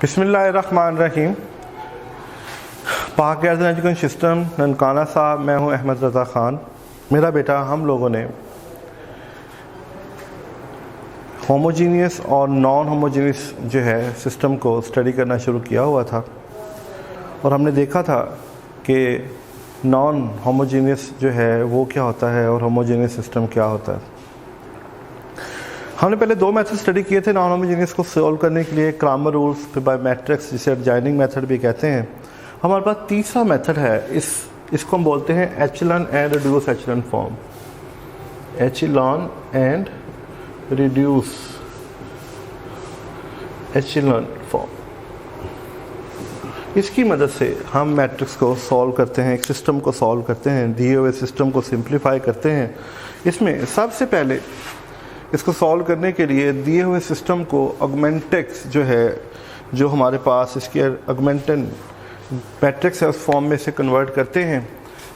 बिस्मिल्लाहिर्रहमानिर्रहीम। पाक गर्दन एजुकेशन सिस्टम ननकाना साहब, मैं हूं अहमद रज़ा ख़ान। मेरा बेटा, हम लोगों ने होमोजीनियस और नॉन होमोजीनियस जो है सिस्टम को स्टडी करना शुरू किया हुआ था और हमने देखा था कि नॉन होमोजीनियस जो है वो क्या होता है और होमोजीनियस सिस्टम क्या होता है। हमने पहले दो मेथड स्टडी किए थे नॉन होमोजीनियस को सॉल्व करने के लिए, क्रैमर रूल्स, फिर बाय मैट्रिक्स, जिसे एडजॉइनिंग मेथड भी कहते हैं। हमारे पास तीसरा मेथड है, इसको हम बोलते हैं echelon and reduce echelon form. Echelon and reduce echelon form. इसकी मदद से हम मैट्रिक्स को सॉल्व करते हैं, एक सिस्टम को सॉल्व करते हैं, दिए हुए सिस्टम को सिंप्लीफाई करते हैं। इसमें सबसे पहले इसको सॉल्व करने के लिए दिए हुए सिस्टम को ऑगमेंटेक्स जो है, जो हमारे पास इसकी ऑगमेंटन मैट्रिक्स है, उस फॉर्म में से कन्वर्ट करते हैं।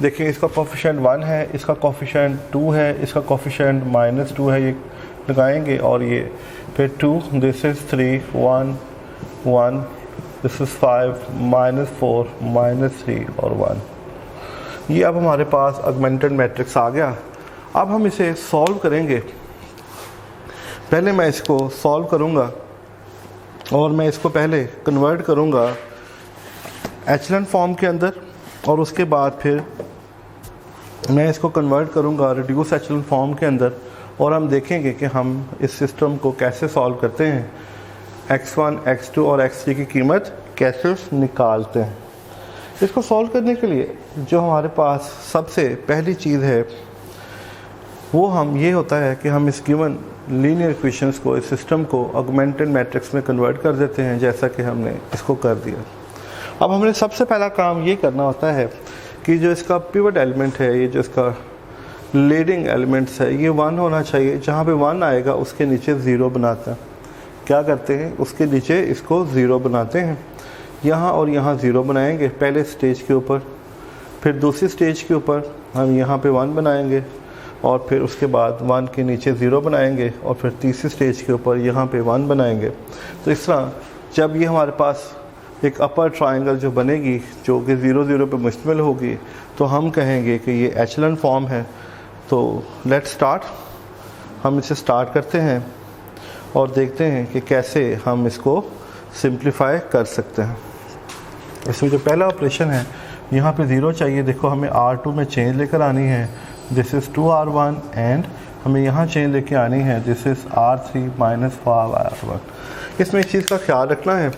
देखिए, इसका कोफिशिएंट 1 है, इसका कोफिशिएंट 2 है, इसका कोफिशिएंट -2 है, ये लगाएंगे और ये फिर 2, दिस इज़ 3, 1, 1, दिस इज़ 5, -4, -3 और 1। ये अब हमारे पास ऑगमेंटेड मैट्रिक्स आ गया। अब हम इसे सॉल्व करेंगे। पहले मैं इसको सॉल्व करूंगा और मैं इसको पहले कन्वर्ट करूंगा एचेलॉन फॉर्म के अंदर और उसके बाद फिर मैं इसको कन्वर्ट करूंगा रिड्यूस एचेलॉन फॉर्म के अंदर, और हम देखेंगे कि हम इस सिस्टम को कैसे सॉल्व करते हैं, x1, x2 और x3 की कीमत कैसे निकालते हैं। इसको सॉल्व करने के लिए जो हमारे पास सबसे पहली चीज़ है वो ये होता है कि हम इस गिवन लीनियर इक्वेशंस को, इस सिस्टम को ऑगमेंटेड मैट्रिक्स में कन्वर्ट कर देते हैं, जैसा कि हमने इसको कर दिया। अब हमने सबसे पहला काम ये करना होता है कि जो इसका पिवट एलिमेंट है, ये जो इसका लीडिंग एलिमेंट्स है, ये 1 होना चाहिए। जहाँ पे 1 आएगा उसके नीचे 0 बनाते हैं। क्या करते हैं, उसके नीचे इसको 0 बनाते हैं। यहाँ और यहाँ 0 बनाएंगे पहले स्टेज के ऊपर, फिर दूसरी स्टेज के ऊपर हम यहाँ पे 1 बनाएंगे और फिर उसके बाद 1 के नीचे 0 बनाएंगे और फिर तीसरी स्टेज के ऊपर यहाँ पे 1 बनाएंगे। तो इस तरह जब ये हमारे पास एक अपर ट्रायंगल जो बनेगी, जो कि 0, 0 पे मुश्तमिल होगी, तो हम कहेंगे कि ये एचेलॉन फॉर्म है। तो लेट्स स्टार्ट। हम इसे स्टार्ट करते हैं और देखते हैं कि कैसे हम इसको सिंप्लीफाई कर सकते हैं। इसमें जो पहला ऑपरेशन है, यहाँ पे 0 चाहिए। देखो, हमें R2 में चेंज लेकर आनी है, दिस इज़ 2R1, एंड हमें यहाँ चेंज लेके आनी है, दिस इज़ R3 - 5R1। इसमें एक चीज़ का ख्याल रखना है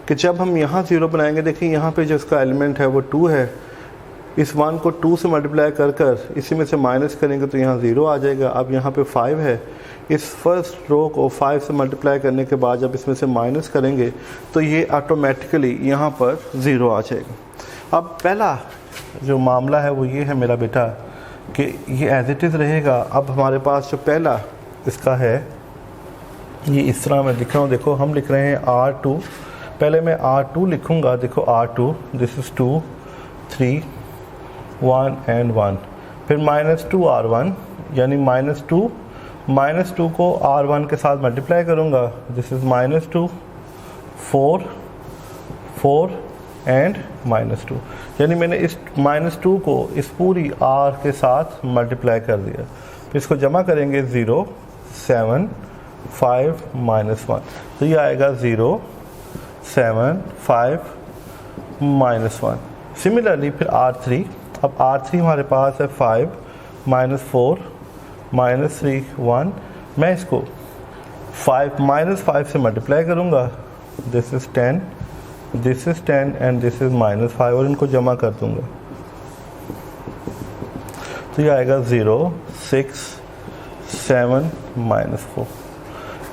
कि जब हम यहाँ 0 बनाएंगे, देखिए यहाँ पे जो इसका एलिमेंट है वो 2 है। इस 1 को 2 से मल्टीप्लाई कर इसी में से माइनस करेंगे तो यहाँ 0 आ जाएगा। अब यहाँ पे 5 है, इस फर्स्ट रो को 5 से मल्टीप्लाई करने के बाद जब इसमें से माइनस करेंगे तो ये ऑटोमेटिकली यहाँ पर 0 आ जाएगा। अब पहला जो मामला है वो ये है मेरा बेटा कि ये एज इट इज़ रहेगा। अब हमारे पास जो पहला इसका है, ये इस तरह मैं लिख रहा हूँ। देखो, हम लिख रहे हैं R2। पहले मैं R2 लिखूँगा। देखो, R2, दिस इज़ 2, 3, 1 एंड 1, फिर -2R1, यानी -2 को R1 के साथ मल्टीप्लाई करूँगा, दिस इज़ -2, 4, 4 एंड -2, यानी मैंने इस -2 को इस पूरी R के साथ मल्टीप्लाई कर दिया। फिर इसको जमा करेंगे, 0, 7, 5 -1, तो ये आएगा 0, 7, 5 -1। सिमिलरली फिर R3। अब R3 हमारे पास है 5 -4 -3 1। मैं इसको 5 से मल्टीप्लाई करूँगा, this is 10, this is 10 and this is -5, और इनको जमा कर दूँगा तो ये आएगा 0, 6, 7 -4।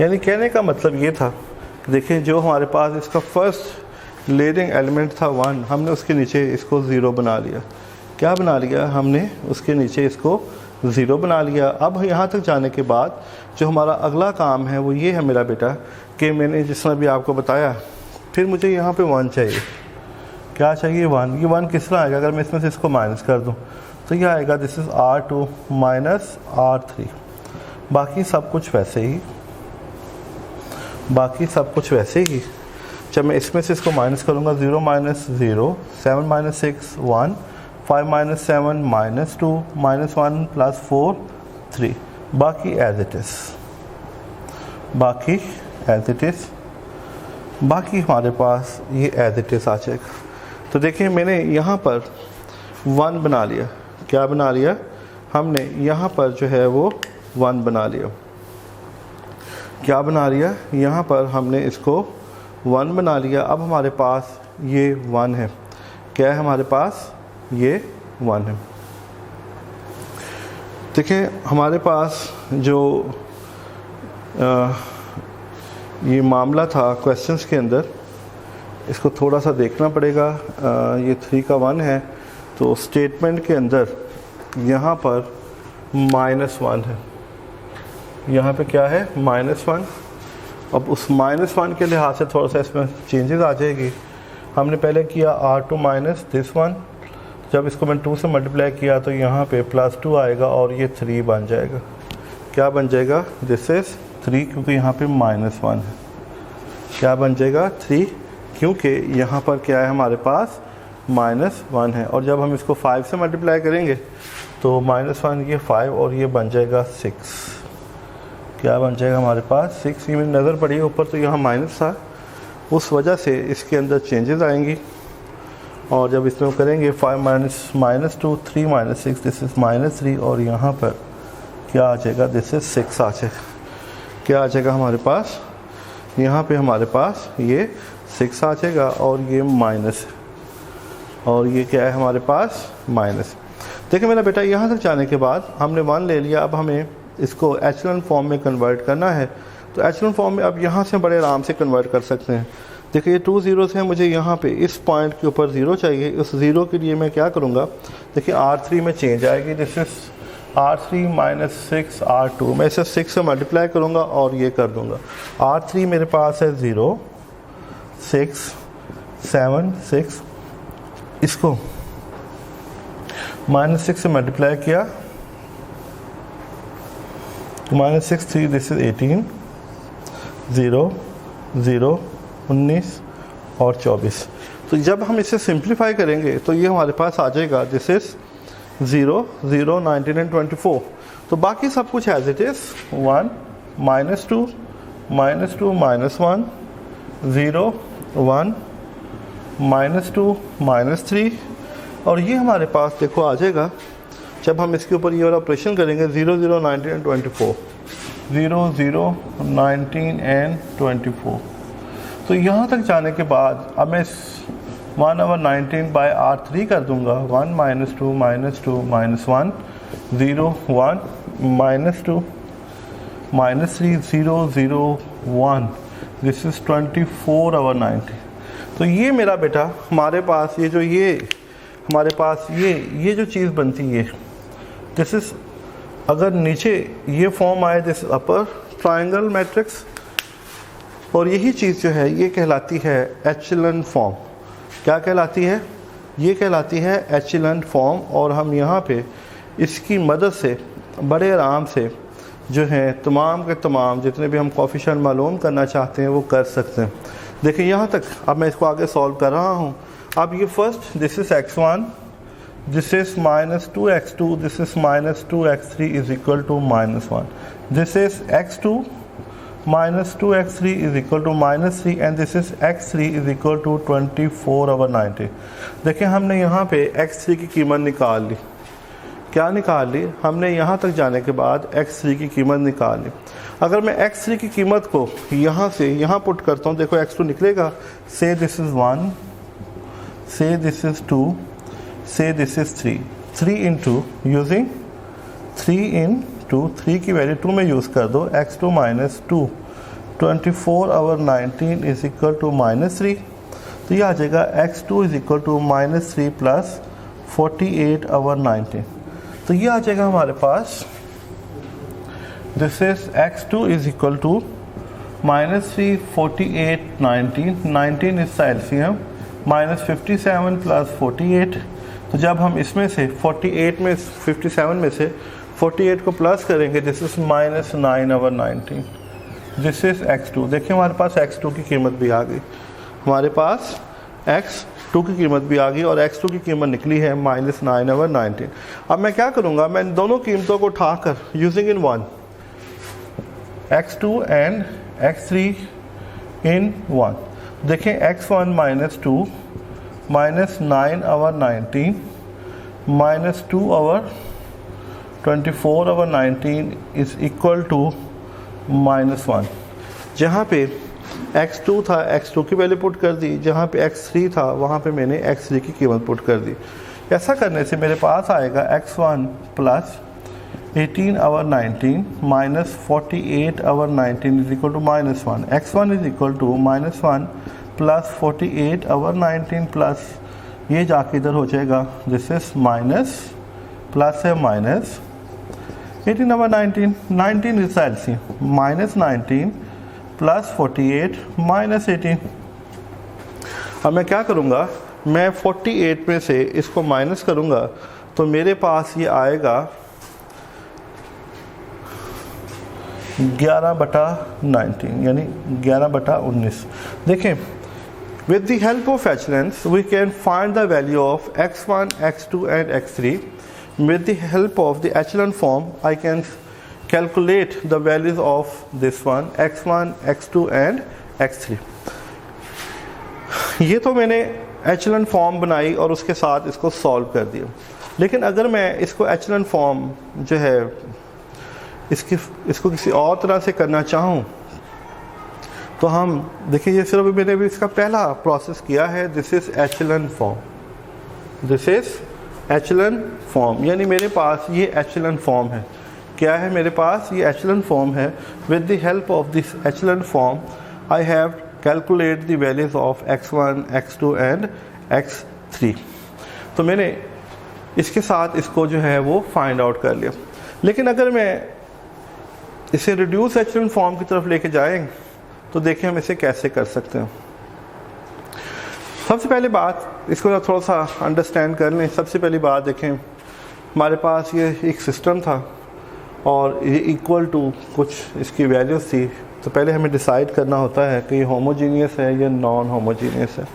यानी कहने का मतलब ये था, देखिए जो हमारे पास इसका फर्स्ट लीडिंग एलिमेंट था 1, हमने उसके नीचे इसको 0 बना लिया। क्या बना लिया हमने, उसके नीचे इसको 0 बना लिया। अब यहाँ तक जाने के बाद जो हमारा अगला काम है वो ये है मेरा बेटा कि मैंने जिस तरह भी आपको बताया, फिर मुझे यहाँ पे 1 चाहिए। क्या चाहिए, 1। ये 1 किस तरह आएगा, अगर मैं इसमें से इसको माइनस कर दूँ तो ये आएगा, दिस इज़ R2 -R3। बाकी सब कुछ वैसे ही, जब मैं इसमें से इसको माइनस करूँगा 0 minus 0, 7 minus 6 1, 5 minus 7 minus 2, minus 1 plus 4 3, बाकी एज इट इज़, बाकी एज इट इज़, बाकी हमारे पास ये एज इट इज़ आ जाएगा। तो देखिए मैंने यहाँ पर 1 बना लिया, क्या बना लिया हमने यहाँ पर जो है वो 1 बना लिया, क्या बना लिया यहाँ पर हमने इसको 1 बना लिया। अब हमारे पास ये 1 है, क्या है हमारे पास ये 1 है। देखिए हमारे पास जो ये मामला था क्वेश्चंस के अंदर, इसको थोड़ा सा देखना पड़ेगा। ये 3 का 1 है, तो स्टेटमेंट के अंदर यहाँ पर -1 है, यहाँ पे क्या है -1। अब उस -1 के लिहाज से थोड़ा सा इसमें चेंजेस आ जाएगी। हमने पहले किया R2 माइनस दिस 1, जब इसको मैं 2 से मल्टीप्लाई किया तो यहाँ पे +2 आएगा और ये 3 बन जाएगा। क्या बन जाएगा? दिस इज़ 3, क्योंकि यहाँ पे -1 है। क्या बन जाएगा? 3, क्योंकि यहाँ पर क्या है हमारे पास -1 है। और जब हम इसको 5 से मल्टीप्लाई करेंगे तो -1 ये 5 और ये बन जाएगा 6। क्या बन जाएगा हमारे पास? 6। ये मेरी नज़र पड़ी ऊपर तो यहाँ माइनस था, उस वजह से इसके अंदर चेंजेस आएंगी। और जब इसमें करेंगे 5 माइनस 2, 3 माइनस 6, दिस इज़ -3, और यहाँ पर क्या आ जाएगा? दिस इज़ 6 आ जाएगा। क्या आ जाएगा हमारे पास? यहाँ पे हमारे पास ये 6 आ जाएगा और ये माइनस, और ये क्या है हमारे पास? माइनस। देखिए मेरा बेटा, यहाँ तक जाने के बाद हमने 1 ले लिया। अब हमें इसको एचेलॉन फॉर्म में कन्वर्ट करना है। तो एचेलॉन फॉर्म में अब यहाँ से बड़े आराम से कन्वर्ट कर सकते हैं। देखिए ये 2 ज़ीरोज़ हैं, मुझे यहाँ पे इस पॉइंट के ऊपर 0 चाहिए। उस 0 के लिए मैं क्या करूँगा? देखिए R3 में चेंज आएगी, this is R3 minus 6 R2। मैं इसे 6 से मल्टीप्लाई करूँगा और ये कर दूँगा। R3 मेरे पास है 0, 6, 7, 6, इसको -6 से मल्टीप्लाई किया, -6, 3, दिस इज 18, 0, 0, 19 और 24। तो जब हम इसे सिंप्लीफाई करेंगे तो ये हमारे पास आ जाएगा, दिस इज 0, 0, 19 एंड 24। तो बाकी सब कुछ एज इट इज़ 1, -2, -2, -1, 0, 1, -2, -3, और ये हमारे पास देखो आ जाएगा। जब हम इसके ऊपर ये वाला ऑपरेशन करेंगे 0, 0, 19 एंड 24, 0, 0, 19 एंड 24। तो यहाँ तक जाने के बाद अब मैं 1/19 बाय R3 कर दूंगा। 1, -2, -2, -1, 0, 1, -2, -3, 0, 0, 1, दिस इज़ 24/90। तो ये मेरा बेटा हमारे पास ये हमारे पास ये जो चीज़ बनती है, दिस इज़, अगर नीचे ये फॉर्म आए, दिस अपर ट्रायंगल मैट्रिक्स, और यही चीज़ जो है ये कहलाती है एचेलॉन फॉर्म। क्या कहलाती है? ये कहलाती है एचेलॉन फॉर्म। और हम यहाँ पे इसकी मदद से बड़े आराम से जो है तमाम के तमाम जितने भी हम कोफिशिएंट मालूम करना चाहते हैं वो कर सकते हैं। देखिए यहाँ तक अब मैं इसको आगे सॉल्व कर रहा हूँ। अब ये first, this is x1, this is -2x2, this is -2x3 is equal to -1, this is x2 -2x3 is equal to -3, and this is x3 is equal to 24/90। देखिए हमने यहाँ पे x3 की कीमत निकाल ली। क्या निकाल ली? हमने यहाँ तक जाने के बाद x3 की कीमत निकाल ली। अगर मैं x3 की कीमत को यहाँ से यहाँ पुट करता हूँ, देखो x2 निकलेगा, से दिस इज़ 1, से दिस इज़ 2, से this is 3, 3 into using 3 into 3 की वैल्यू 2 में यूज़ कर दो, x2 minus 2, 24/19 is equal to -3। तो ये आ जाएगा x2 is equal to -3 plus 48/19। तो ये आ जाएगा हमारे पास, this is x2 is equal to -3, 48, 19 is LCM, -57 plus 48। तो जब हम इसमें से 48 में 57 में से 48 को प्लस करेंगे, this is -9/19, this is x2। देखिए हमारे पास x2 की कीमत भी आ गई। हमारे पास x2 की कीमत भी आ गई और x2 की कीमत निकली है -9/19। अब मैं क्या करूँगा, मैं इन दोनों कीमतों को उठाकर using in 1 x2 and x3 इन 1, देखें x1 -2 -9/19 -2/24/19 इज इक्वल टू -1। जहाँ पे x2 था x2 की वैल्यू पुट कर दी, जहाँ पे x3 था वहाँ पे मैंने x3 की कीमत पुट कर दी। ऐसा करने से मेरे पास आएगा x1 plus 18/19 minus 48/19 is equal to -1। x1 is equal to -1 plus 48/19 plus ये जाके इधर हो जाएगा, दिस इज माइनस प्लस है minus 18/19, 19 is LCM, -19 plus 48 minus 18। अब मैं क्या करूँगा, मैं 48 में से इसको माइनस करूँगा तो मेरे पास ये आएगा 11/19 यानी 11/19। देखें, with the help of echelons we can find the value of x1, x2 and x3. With the help of the echelon form I can calculate the values of this one x1, x2 and x3। ये तो मैंने echelon form बनाई और उसके साथ इसको solve कर दिया। लेकिन अगर मैं इसको echelon form जो है इसको किसी और तरह से करना चाहूँ तो हम देखिए, ये सिर्फ मैंने भी इसका पहला प्रोसेस किया है, this is echelon form, this is echelon form, यानी मेरे पास ये एचलन फॉर्म है। क्या है मेरे पास, ये एचलन फॉर्म है। With the help of this echelon form I have calculate the values of x1, x2 and x3। तो मैंने इसके साथ इसको जो है वो फाइंड आउट कर लिया। लेकिन अगर मैं इसे रिड्यूस एचलन फॉर्म की तरफ लेके जाएं तो देखिए हम इसे कैसे कर सकते हैं। सबसे पहली बात, इसको थोड़ा सा अंडरस्टैंड कर लें। सबसे पहली बात देखें, हमारे पास ये एक सिस्टम था और ये इक्वल टू कुछ इसकी वैल्यूज थी। तो पहले हमें डिसाइड करना होता है कि ये होमोजीनियस है या नॉन होमोजीनियस है।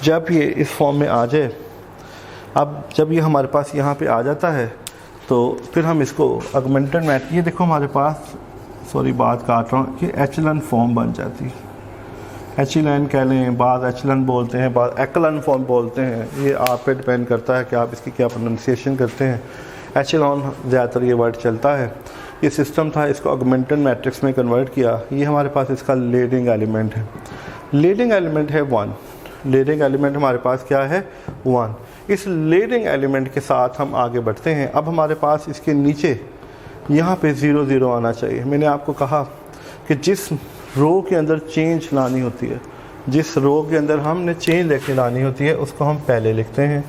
जब ये इस फॉर्म में आ जाए, अब जब ये हमारे पास यहाँ पे आ जाता है तो फिर हम इसको ऑगमेंटेड मैट्रिक्स, ये देखो हमारे पास, सॉरी बात काट रहा हूँ, कि एचलन फॉर्म बन जाती है। एचलन कह लें, बाद एचलन बोलते हैं, बाद एक्लन फॉर्म बोलते हैं, ये आप पे डिपेंड करता है कि आप इसकी क्या प्रोनाउंसिएशन करते हैं। एचलन ज़्यादातर ये वर्ड चलता है। ये सिस्टम था, इसको ऑगमेंटेड मैट्रिक्स में कन्वर्ट किया। ये हमारे पास इसका लीडिंग एलिमेंट है, लीडिंग एलिमेंट है 1, लीडिंग एलिमेंट हमारे पास क्या है 1। इस लीडिंग एलिमेंट के साथ हम आगे बढ़ते हैं। अब हमारे पास इसके नीचे यहाँ पे 0 0 आना चाहिए। मैंने आपको कहा कि जिस रो के अंदर चेंज लानी होती है, जिस रो के अंदर हमने चेंज लेके लानी होती है, उसको हम पहले लिखते हैं।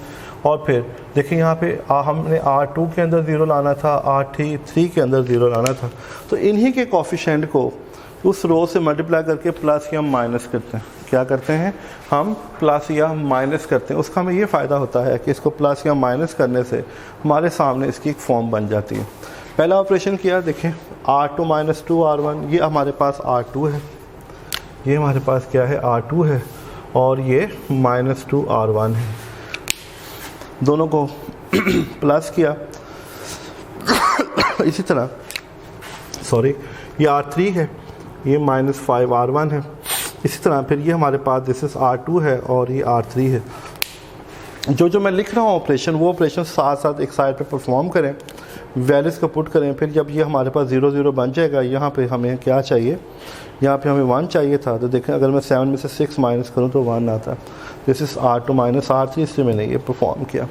और फिर देखिए यहाँ पे हमने R2 के अंदर 0 लाना था, R3 के अंदर 0 लाना था। तो इन्हीं के कोफिशिएंट को उस रो से मल्टीप्लाई करके प्लस या माइनस करते हैं। क्या करते हैं हम, प्लस या माइनस करते हैं। उसका हमें ये फ़ायदा होता है कि इसको प्लस या माइनस करने से हमारे सामने इसकी एक फॉर्म बन जाती है। पहला ऑपरेशन किया, देखें R2 - 2 R1, ये हमारे पास R2 है, ये हमारे पास क्या है R2 है, और ये -2 R1 है। दोनों को प्लस किया। इसी तरह सॉरी, ये R3 है, ये -5 R1 है। इसी तरह फिर ये हमारे पास दिस इज R2 है और ये R3 है। जो मैं लिख रहा हूँ ऑपरेशन, वो ऑपरेशन साथ साथ एक साइड पे परफॉर्म करें, वैल्यूज़ को पुट करें। फिर जब ये हमारे पास 0 0 बन जाएगा, यहाँ पे हमें क्या चाहिए, यहाँ पे हमें 1 चाहिए था। तो देखें अगर मैं 7 में से 6 माइनस करूँ तो 1 आता। दिस इज़ R2 - R3, इसलिए मैंने ये परफॉर्म किया।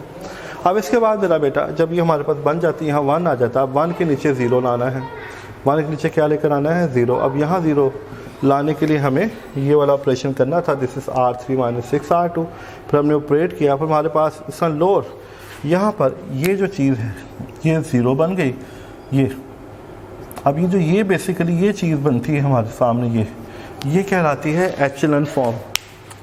अब इसके बाद मेरा बेटा जब ये हमारे पास बन जाती है, यहाँ 1 आ जाता है। अब 1 के नीचे 0 लाना है, 1 के नीचे क्या लेकर आना है 0। अब यहाँ 0 लाने के लिए हमें ये वाला ऑपरेशन करना था, दिस इज़ R3 - 6 R2। फिर हमने ऑपरेट किया, फिर हमारे पास इसका लोअर यहाँ पर ये जो चीज़ है ये 0 बन गई। ये अब ये जो ये बेसिकली ये चीज़ बनती है हमारे सामने, ये कहलाती है एचलन फॉर्म।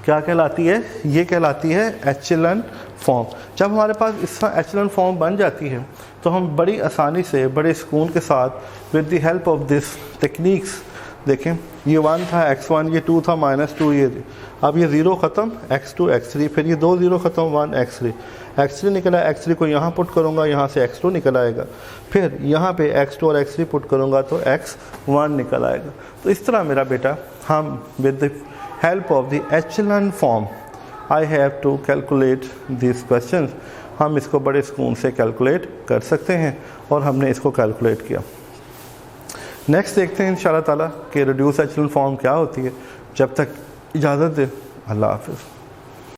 क्या कहलाती है, ये कहलाती है एचलन फॉर्म। जब हमारे पास इस एचलन फॉर्म बन जाती है तो हम बड़ी आसानी से, बड़े सुकून के साथ, with the help of this techniques देखें ये 1 था, x1, ये 2 था, -2 ये, अब ये 0 ख़त्म, x2 x3, फिर ये 2 0 ख़त्म, 1 x3 निकला, x3 को यहाँ पुट करूँगा, यहाँ से x2 निकल आएगा, फिर यहाँ पे x2 और x3 पुट करूँगा तो x1 निकल आएगा। तो इस तरह मेरा बेटा हम with the help of the echelon form I have to calculate this question, हम इसको बड़े सुकून से कैलकुलेट कर सकते हैं और हमने इसको कैलकुलेट किया। नेक्स्ट देखते हैं इंशाल्लाह ताला कि रिड्यूस एचेलॉन फॉर्म क्या होती है। जब तक इजाज़त दे, अल्लाह हाफ़िज़।